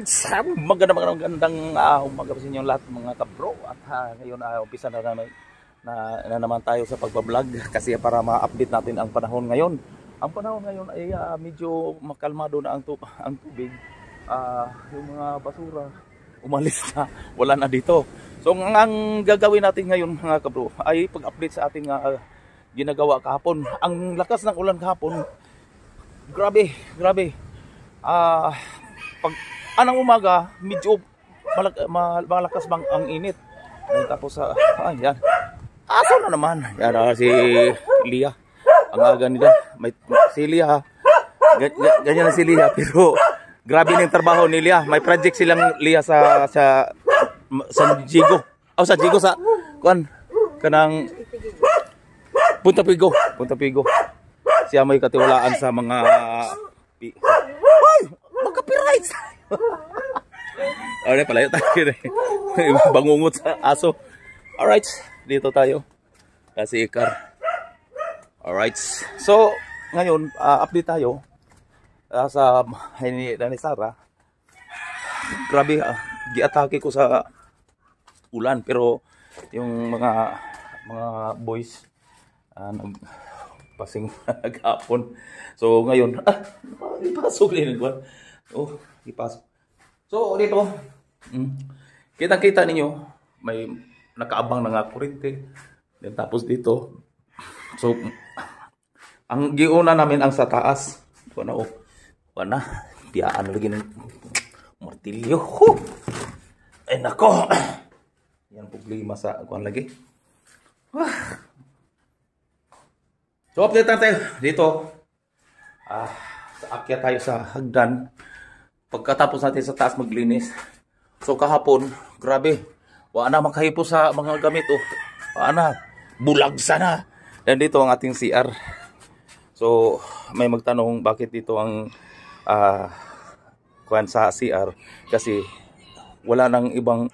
Alright, magandang umaga sa inyo lahat mga kabro. At ngayon umpisa na naman tayo sa pagbablog kasi para ma-update natin ang panahon ngayon. Ang panahon ngayon ay medyo makalmado na ang tubig. Yung mga basura umalis na, wala na dito. So ang gagawin natin ngayon mga kabro ay pag-update sa ating ginagawa kahapon. Ang lakas ng ulan kahapon, grabe. Pag anong umaga, medyo malakas bang ang init. Tapos yan. Aso na naman. Yan si Lia. Ang aga nila. Si Lia. Ganyan na si Lia. Pero grabe na yung trabaho ni Lia. May project silang Lia sa Jigo. Sa Jigo sa kanang Punta Pigo. Siya may katiwalaan sa mga magka-copyright. Alright, palayo tayo. Bangungot sa aso. Alright, dito tayo. Kasi Ikar. Alright. So, ngayon, update tayo sa ni Sara. Grabe, giatake ko sa ulan. Pero, yung mga boys, nagpasing gapon. So, ngayon, ipasok din. Ipasok. So, dito, kita-kita ninyo, may nakaabang na nga kurente. Then, tapos dito, so, ang giuna namin ang sa taas. Wana, biyaan lagi ng martilyo. Ay, nako. Yan problema sa kuan lagi. So, update tayo dito. Aakyat tayo sa hagdan. Pagkatapos natin sa taas maglinis. So kahapon, grabe. Wala na makahipo sa mga gamit. Wala na. Bulag sana. And dito ang ating CR. So may magtanong bakit dito ang kuan sa CR. Kasi wala nang ibang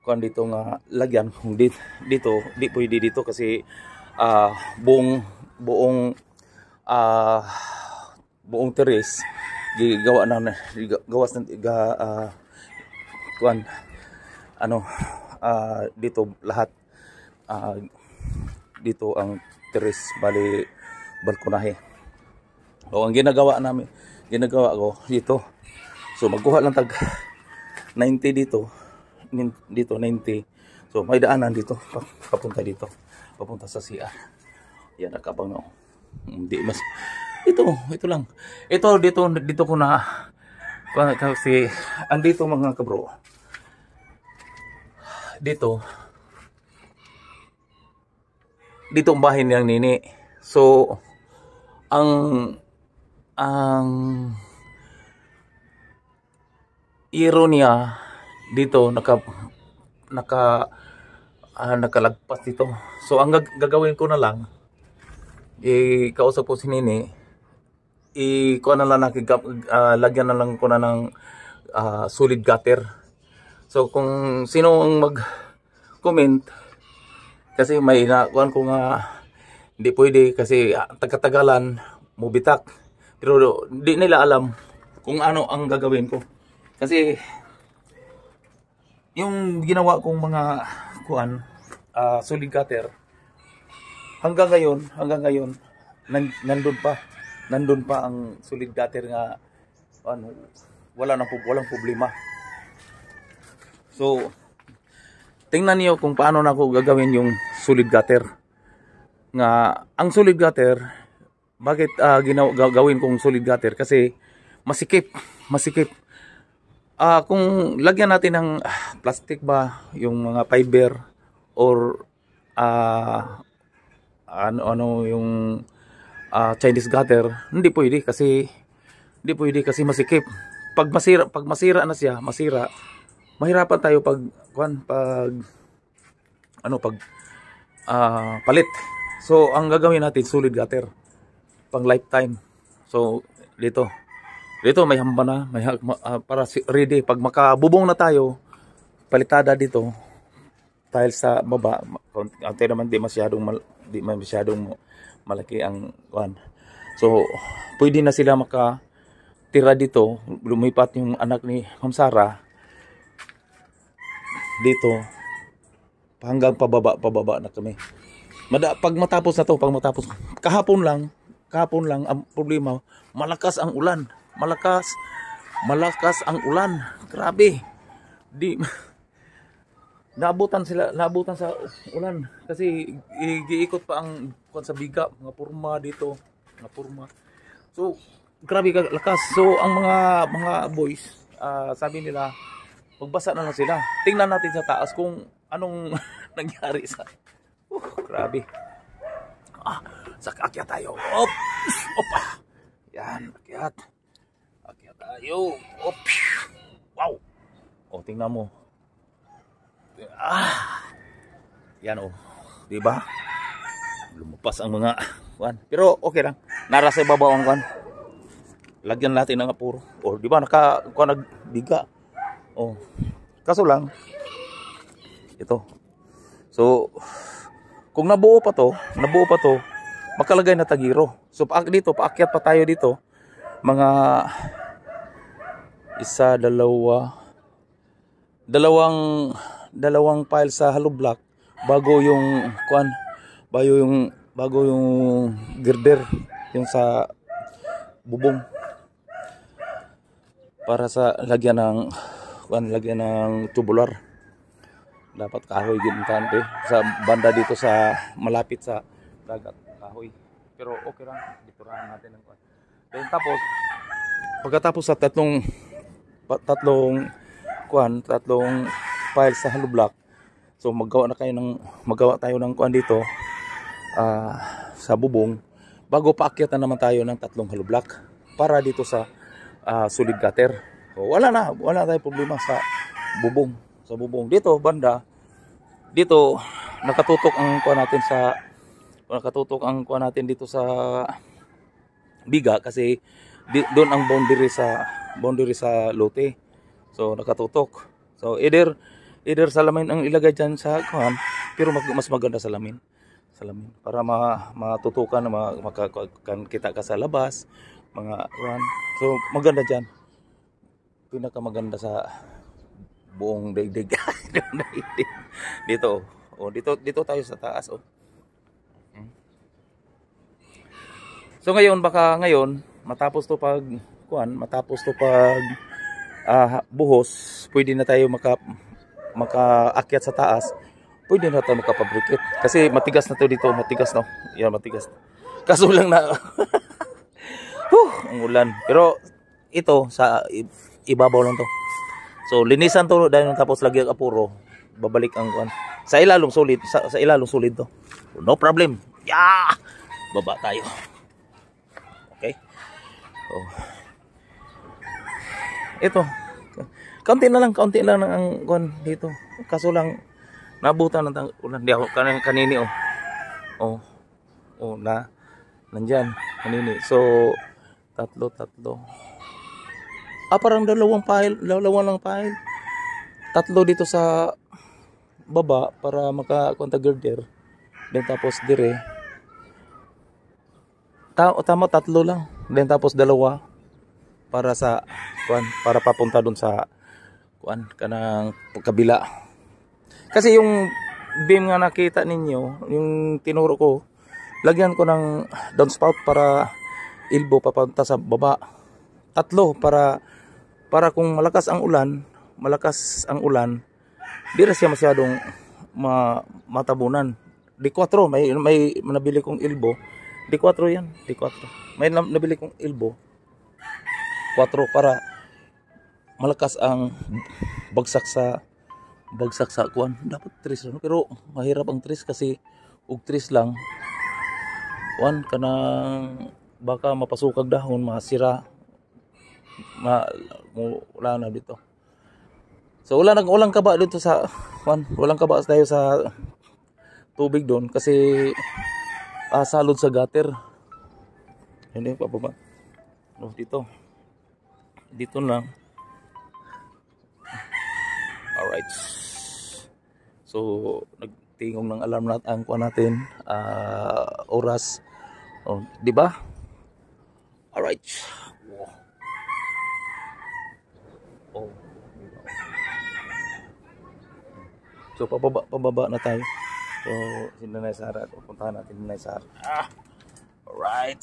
kuan dito nga lagyan. Kung dito, di pwede dito kasi buong teres gigawa na gawas ng kuan dito lahat dito ang teres bali balkonahe. So ang ginagawa ko dito, so magkuha lang tag 90 dito 90. So may daanan dito papunta sa CR. Yan nakabang no. Hindi mas ito lang. Dito ko na kasi andito mga kabro. Dito ang bahay niyang nini. So ang ironya dito nakalagpas dito. So ang gagawin ko na lang kausap ko si Nini, kuha na lang lagyan na lang ko na ng solid gutter. So kung sino ang mag-comment, kasi may nakuhan ko nga hindi pwede kasi tagatagalan mubitak. Pero hindi nila alam kung ano ang gagawin ko. Kasi yung ginawa kong mga kuhan, solid gutter, hanggang ngayon nandun pa ang solid gutter nga walang problema. So tingnan niyo kung paano na ako gagawin yung solid gutter. Nga ang solid gutter, bakit gawin kong solid gutter? Kasi masikip. Kung lagyan natin ng plastic ba, yung mga fiber or yung Chinese gutter, hindi pwede kasi masikip. Pag masira na siya, mahirapan tayo pag palit. So ang gagawin natin solid gutter pang lifetime. So dito may hamba na, para ready pag makabubong na tayo, palitada dito dahil sa baba. Ante naman di masyadong malaki ang kuan. So pwede na sila tira dito, lumipat yung anak ni Ma'am Sara dito hanggang pababa na kami. Pag matapos na to, kahapon lang ang problema, malakas ang ulan. Malakas ang ulan. Grabe. Di naabutan sa ulan kasi giikot pa ang sa biga, mga purma dito, mga purma. So, grabe ka lakas. So, ang mga boys, sabi nila, magbasa na lang sila. Tingnan natin sa taas kung anong nangyari sa... grabe. Akyat tayo. Yan, akyat. Akyat tayo. Wow. Tingnan mo. Yan diba? Lumabas ang mga kuan. Pero okay lang. Nara sa ibabaw ang kuan. Lagyan natin ng apuro. Diba nagbiga. Kaso lang ito. So kung nabuo pa to, makalagay na tagiro. So paakyat pa tayo dito. Mga dalawang pile sa hollow block bago yung girder yung sa bubong para sa lagyan ng tubular. Dapat kahoy gintante sa banda dito sa malapit sa dagat, kahoy. Pero okay lang, diturahan natin ng kuan. Then tapos pagkatapos sa tatlong files sa hollow block, so maggawa tayo ng kuan dito sa bubong bago paakyat na naman tayo ng tatlong hollow block para dito sa solid gutter. So, wala tayong problema sa bubong. Dito banda dito nakatutok ang kuan natin dito sa biga kasi doon ang boundary sa lote. So nakatutok. So either salamin ang ilagay diyan sa kuan, pero mas maganda salamin para matutukan na makakita ka sa labas mga kuan. So maganda diyan. Pinakamaganda sa buong daigdig. Dito tayo sa taas. So ngayon matapos to pag buhos, pwede na tayo makaakyat sa taas. Pwede na tayo makapabricate kasi matigas na to dito, matigas. Kaso lang na ang ulan. Pero ito sa ibabaw lang to. So linisan to dahil tapos lagyan apuro, babalik ang kuan. Sa ilalong solid to. No problem. Baba tayo. Okay? Ito. Kaunti na lang ang kuan dito. Kaso lang nabutan ng ulan. Di ako kanini nandyan kanini. So tatlo. Parang dalawang lang pile. Tatlo dito sa baba para makakonta girder. Then tapos dire. Tama tatlo lang. Then tapos dalawa para sa kuan, para papunta doon sa kuan kanang kabila. Kasi yung beam nga nakita ninyo, yung tinuro ko, lagyan ko ng downspout para elbow papunta sa baba. Tatlo para kung malakas ang ulan, di na siya masyadong matabunan. D4 may nabili kong elbow. D4 yan, D4. May nabili kong elbow 4 para malakas ang bagsak sa kuan. Dapat 3 pero mahirap ang 3 kasi ug 3 lang kuan kanang baka mapasukag dahon, masira. Wala na dito. So walang kaba dito sa kuan, walang kaba tayo sa tubig doon kasi salod sa gutter. Hindi pa ba? Dito lang. Alright. So nagtingong ng alarm ang kuan natin, oras. Di ba? Alright. So pababa na tayo. So si Nanay Sara, pupuntahan natin Nanay Sara. Alright.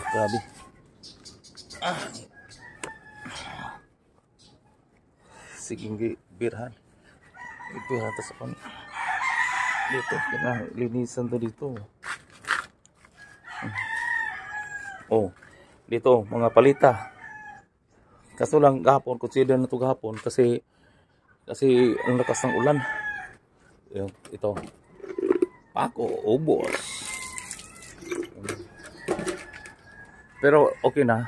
Grabe. Sige, birhan. Birhan ta sa pan. Dito, linisan to dito. Oh, dito mga palita. Kaso lang gahapon, consider na to gahapon kasi ang lakas ng ulan. Ito. Pako, ubos. Pero okay na.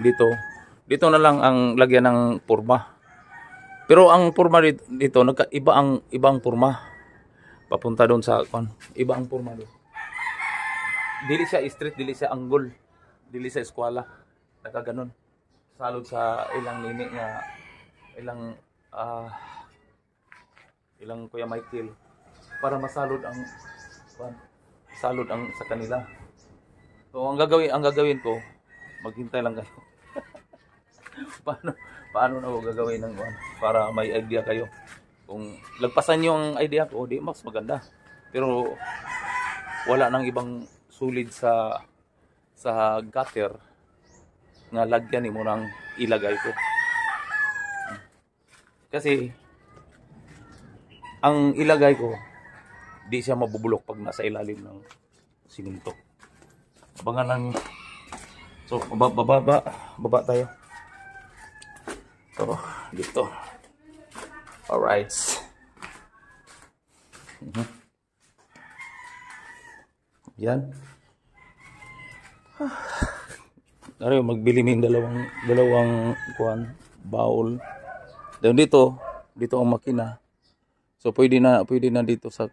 Dito na lang ang lagyan ng purma. Pero ang purma dito iba ang purma. Papunta doon sa iba ang purma doon. Dili siya street, dili siya angle, dili siya eskwela. Nakaganon. Salud sa ilang nini nga ilang Kuya Michael para masalud ang sa kanila. So ang gagawin ko, maghintay lang kayo. paano na ako gagawin ng para may idea kayo. Kung lagpasan niyo ang idea ko, di mas maganda. Pero wala nang ibang sulid sa gutter nga lagyan ni mo nang ilagay ko. Kasi ang ilagay ko di siya mabubulok pag nasa ilalim ng siminto. Abangan lang. So baba tayo. So dito. Alright. Yan. Ari magbili min dalawang bowl. Dan dito ang makina. So pwede na dito sa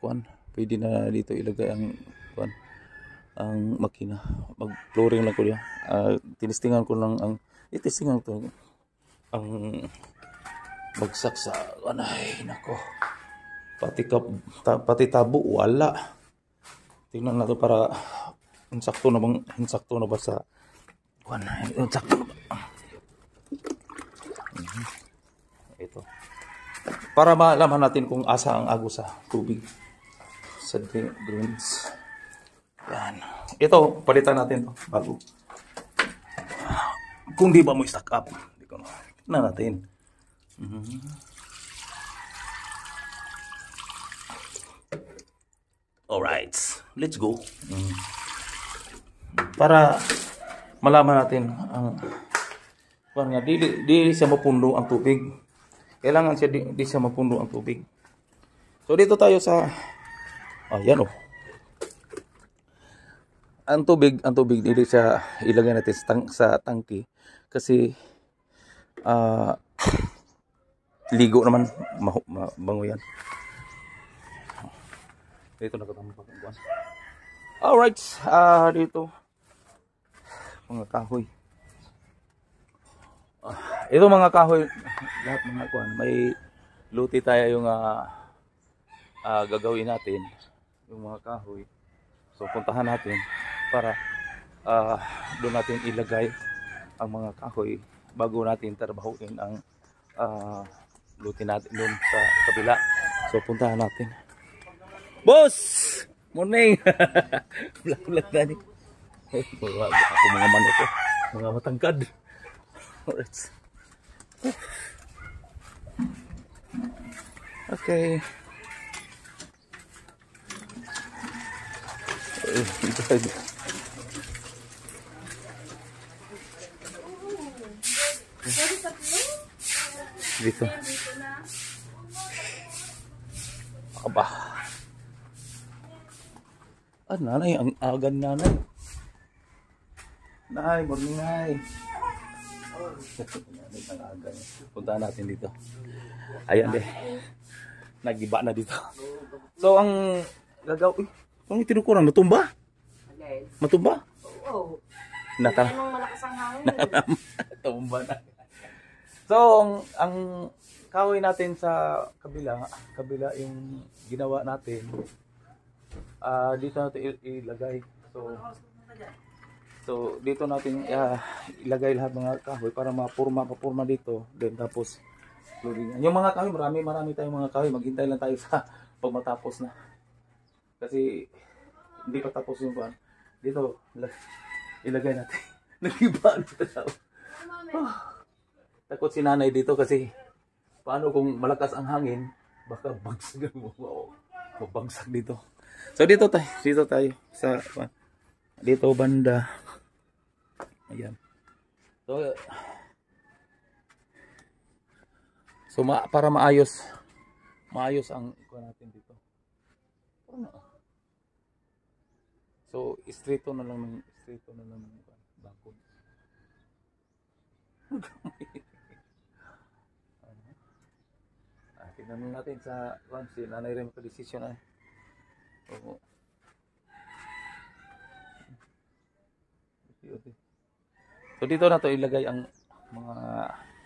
pwede na dito ilagay ang ang makina. Mag-flooring lang ko diyan. Tinistingan ko lang itistingan to ang bagsak sa anay nako. Pati tabo wala. Tingnan natin para insakto na ba sa insakto na ba. Ito. Para malaman natin kung asa ang agos sa tubig sa greens. Yan. Ito, palitan natin to bago. Kung di ba mo stack up, di ko na natin. Alright, let's go. Para malaman natin ang di siya mapundo ang tubig. Kailangan siya di siya mapundo ang tubig. So dito tayo sa ayan oh. Ang tubig dili siya ilagay natin sa tangke kasi ligo naman bango yan. Dito nakatambak ang buwan. Alright, dito mga kahoy. Ito mga kahoy, lahat mga kuan, may luti tayo yung gagawin natin, yung mga kahoy. So puntahan natin para doon natin ilagay ang mga kahoy bago natin trabahuin ang luti natin doon sa kabila. So puntahan natin. Boss! Morning! Vlog tadi. Ako mga manok ko. Mga matangkad. Alright. Okay. Dito. Aba. Nanay, ang agan nanay. Nay, morning nay. Ang agan. Puntahan natin dito. Ayan deh. Nagiba na dito. So, ang gagawin. Kung itinukuran, matumba? Matumba? Oo. Natala. Anong malakas ang hangin? Tumba na. So, ang kahoy natin sa kabila yung ginawa natin. Dito natin ilagay. So, So dito natin ilagay lahat mga kahoy para mapurma dito. Then tapos yung mga kahoy, marami tayong mga kahoy. Maghintay lang tayo sa pag matapos na. Kasi hindi pa tapos yung pan. Dito ilagay natin. Nagiba na takot si nanay dito kasi paano kung malakas ang hangin, baka bagsagan mo. Mabagsak dito. So dito tayo sa dito banda. Ayan. So para maayos ang kuha natin dito. So straighto na lang ng bangko. Tingnan natin sa si nanay rin magka-desisyon ay. Oo. So dito na to ilagay ang mga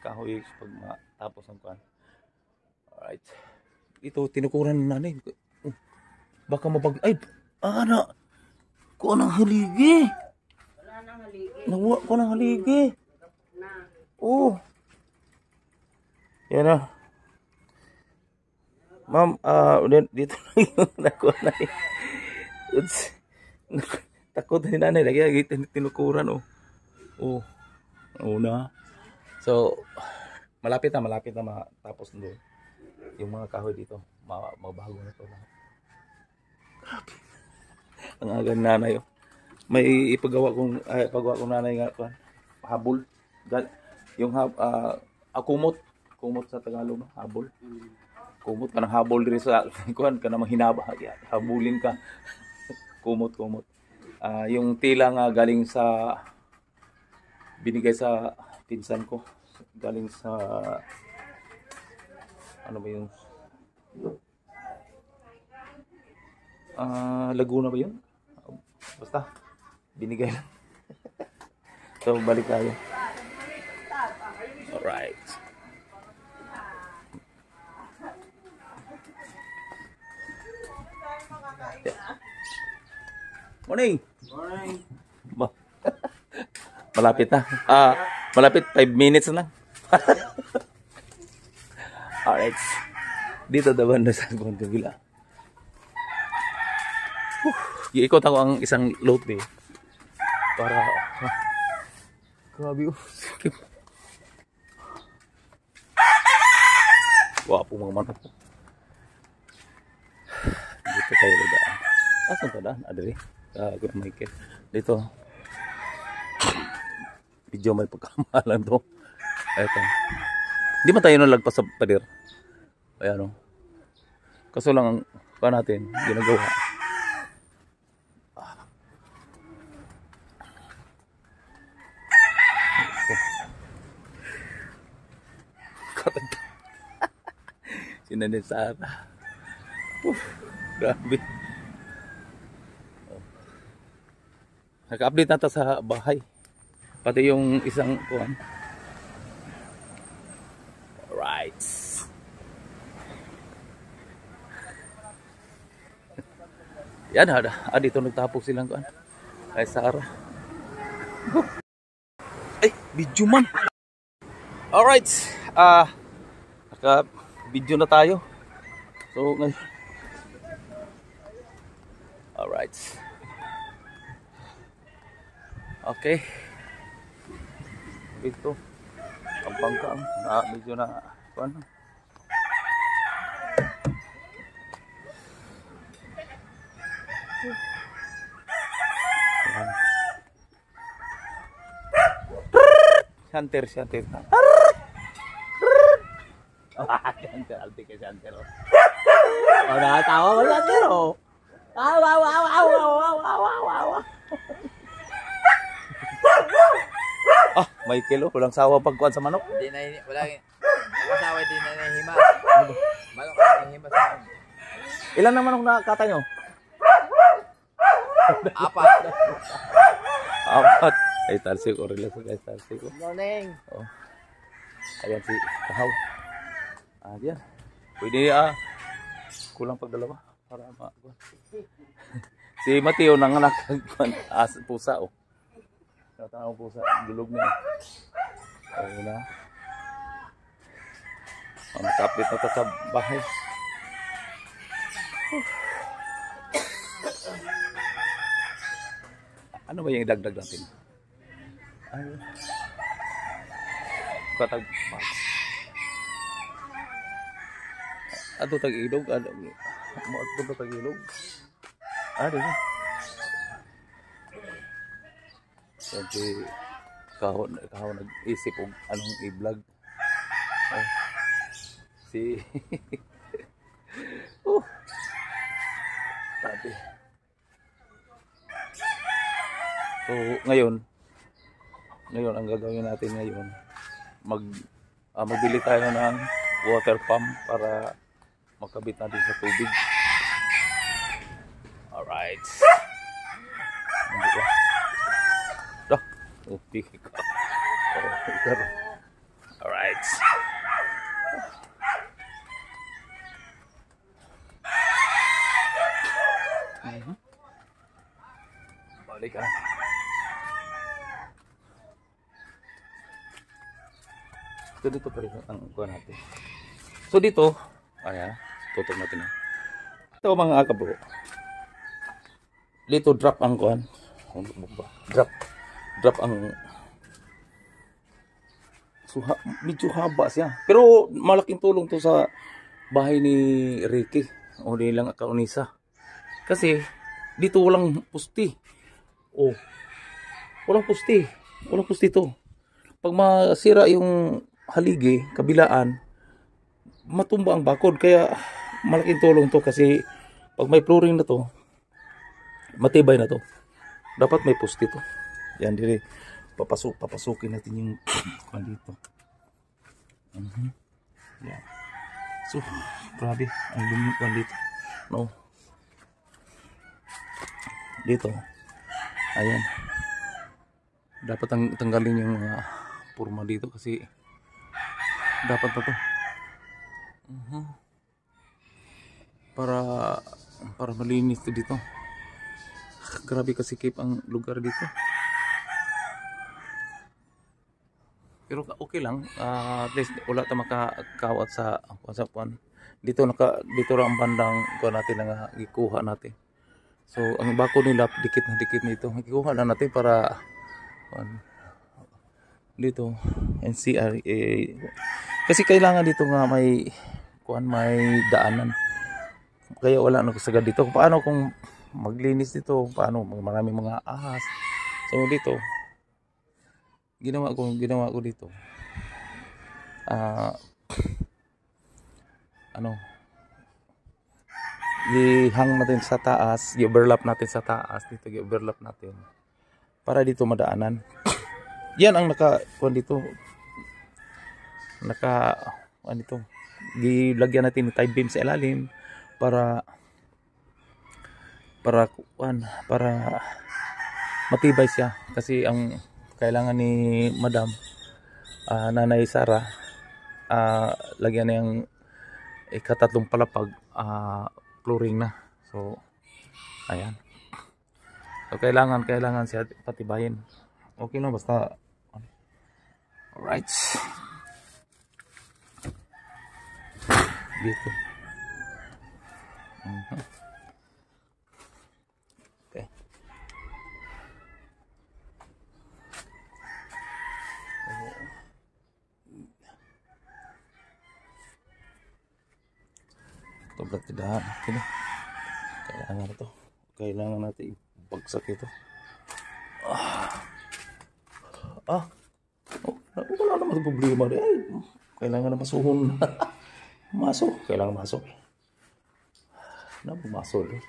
kahoy pag matapos ang kuan. Alright. Ito tinukuran na nanay. Baka ay ana. Kuha ng haligi. Wala nang haligi. Nawa ko ng haligi. Na. Oh. Yan na. Ma'am, dito lang yung nakuha na yun. Takot na nanay. Lagi tinukuran, oh. Oh. Una. So, malapit na matapos doon. Yung mga kahoy dito, mabago na ito lahat. Ang aga ng nanay, oh. May ipagawa kong nanay nga, habol. Yung kumot sa Tagalog, no? Habol. Kumot ka ng habol diri sa kuan ka na manghinaba, habulin ka. kumot. Yung tila nga galing sa binigay sa pinsan ko. Galing sa ano ba yun? Laguna ba yun? Basta binigay lang. So balik tayo. Alright. Morning. Malapit na. Malapit 5 minutes na lang. Alright. Dito daban na sa kabila. Iikot ako ang isang load eh. Para grabe oh. Wapo mga manok. Dito tayo daan. Asan ka daan? Adri. Good Michael. Dito. Video may pagkamalan to. Eto. Hindi man tayo nalagpas sa pader. Ayan o. Kaso lang ang pa natin ginagawa. Sinanit sa ata. Grabe. Naka-update na to sa bahay. Pati yung isang kuwan. Alright. Yan dito nagtapos silang kuwan. Kay Sarah. Ay, video man. Alright. Naka-video na tayo. So, ngayon. Alright. Okay. Ito. Ang pangkaang. Medyo na. Ano? Shanter. Shanter, alti kay Shanter. Nakatawa ko Shanter, oh. Wow. Michael, walang sawa pagkuhan sa manok. Hindi na, masawa din na nahimas. Manok na nahimas sa akin. Ilan na manok na katay nyo? 4. 4. Ay, talsi ko. Relax ko guys, talsi ko. Morning. Oh. Ayan si Kahaw. Diyan. Pwede kulang pag dalawa. Para si Mateo nanganak pusa, oh. Natanaw po sa dulog niya. Ayun na. Naka-update na ito sa bahay. Ano ba yung idagdag natin? Ayun. Katag ato tag-ilog. Ato tag-ilog. Dito. Siyempre, kahon nag-isip og anong i-vlog. Si Tabi. So, ngayon ang gagawin natin ngayon, magbili tayo ng water pump para makabit natin sa tubig. Alright. Hindi ko. Alright. Balik ka. So dito pa rin ang kuha natin. So dito, ayan, tutok natin na. Ito mga kabro. Dito drop ang kuhan. Drop ang so, medyo haba siya. Pero malaking tulong to sa bahay ni Ricky o nilang kaunisa. Kasi dito walang pusti. Walang pusti to. Pag masira yung haligi, kabilaan, matumba ang bakod. Kaya malaking tulong to kasi pag may flooring na to, matibay na to. Dapat may pusti to. Yan dire. Papasukin natin yung kuan dito. Yan. So, grabe ang lumikuan dito. No. Dito. Ayan. Dapat tanggalin yung purma dito kasi dapat pa to. Para malinis to dito. Grabe kasikip ang lugar dito. Pero okay lang, at least wala tayong makakawat sa puan. Dito lang ang bandang kuha natin na ikuha natin. So ang bako nila dikit na ito. Ikuha na natin para dito NCR kasi kailangan dito nga may daanan. Kaya wala na sagad dito. Paano kung maglinis dito? Paano maraming mga ahas? So dito ginawa ko dito i-hang natin sa taas, i-overlap natin sa taas dito, i-overlap natin para dito madaanan. Yan ang dito gilagyan natin ng tie beam sa ilalim para matibay siya kasi ang kailangan ni Madam Nanay Sara lagyan na yung ikatatlong palapag flooring na. So ayan. So kailangan siya patibayin. Okay no basta. Alright. Dito. Okay. Ito berarti dahan. Kailangan natin ibagsak ito. Wala naman problema. Kailangan na masuhon. Kailangan masok. Pumasok eh.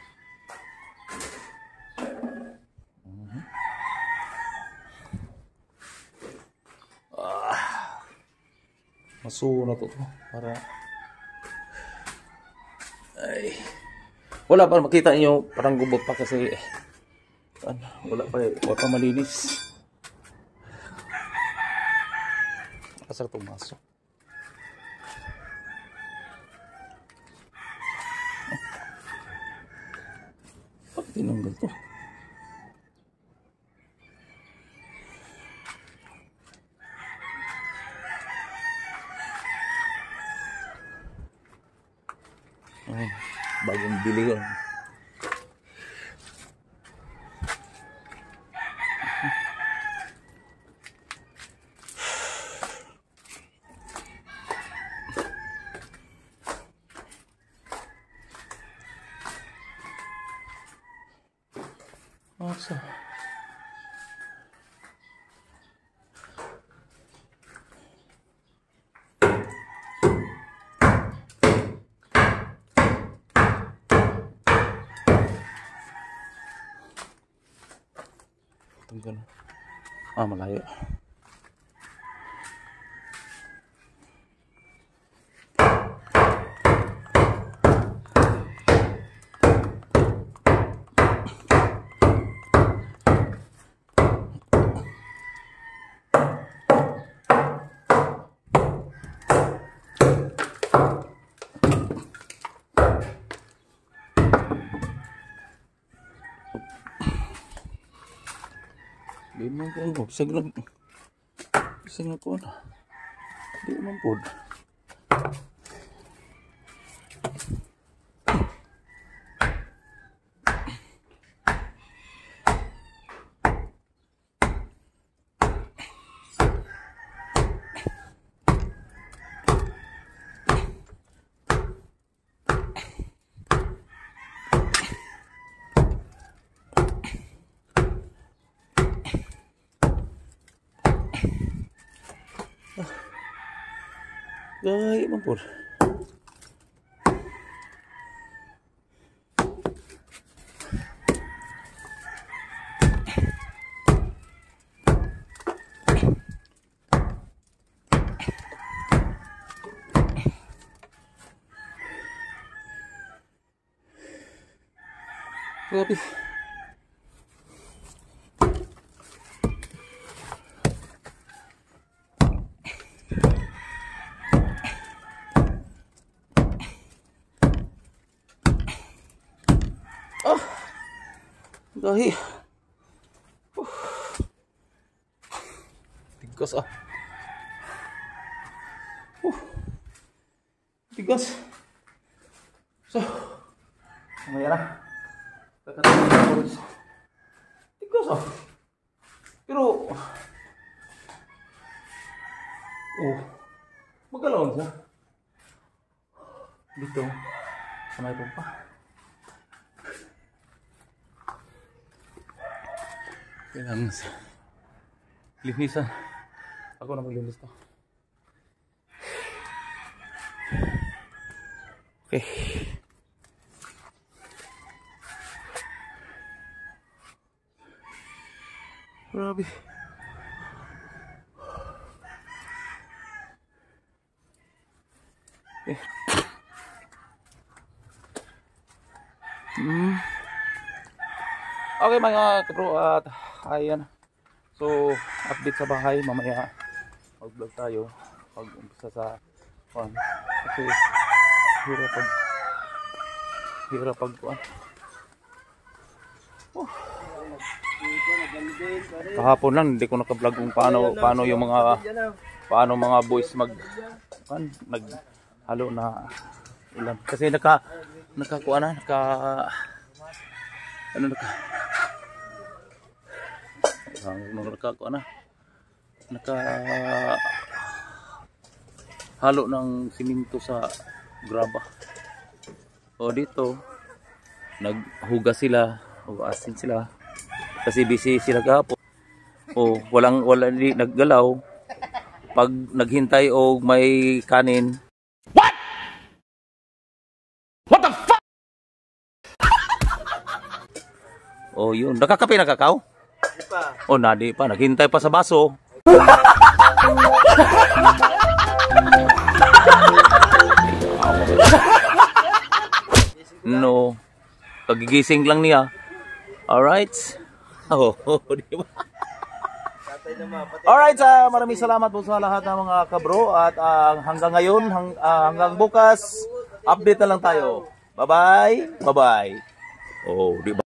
Masuhon na to para wala pa makita niyo parang gubot pa kasi wala pa malinis. Asar pumasok. Bakit tinanggal to? Asa? Tunggu. Malayo. Di man ko bisag na ko na. Di man pod. Gaya man po. Grabe. Gahi. Tigas ah. Tigas. So, mamaya na. Kakatayin na ako. Tigas ah. Pero, magalawan siya. Dito, sa may pa. Kailangan sa linisan. Ako na maglinis to. Okay. Grabe. Okay. Okay mga kabro, at ayan. So, update sa bahay. Mamaya mag-vlog tayo pag umpisa sa kuan. Kasi hirap pag kuan. Kahapon lang hindi ko naka-vlog kung paano yung mga boys naghalo na ulam. Kasi halo ng siminto sa graba. O dito naghugas sila o asin sila kasi busy sila kahapon. O wala di naggalaw pag naghintay o may kanin. What the fuck? O yun, nakakape na kakao? O nadi pa, naghintay pa sa baso. No, pagigising lang niya. Alright. Di ba? Alright, maraming salamat po sa lahat ng mga kabro. At hanggang ngayon, hanggang bukas, update na lang tayo. Bye-bye. Bye-bye. Oh, di ba?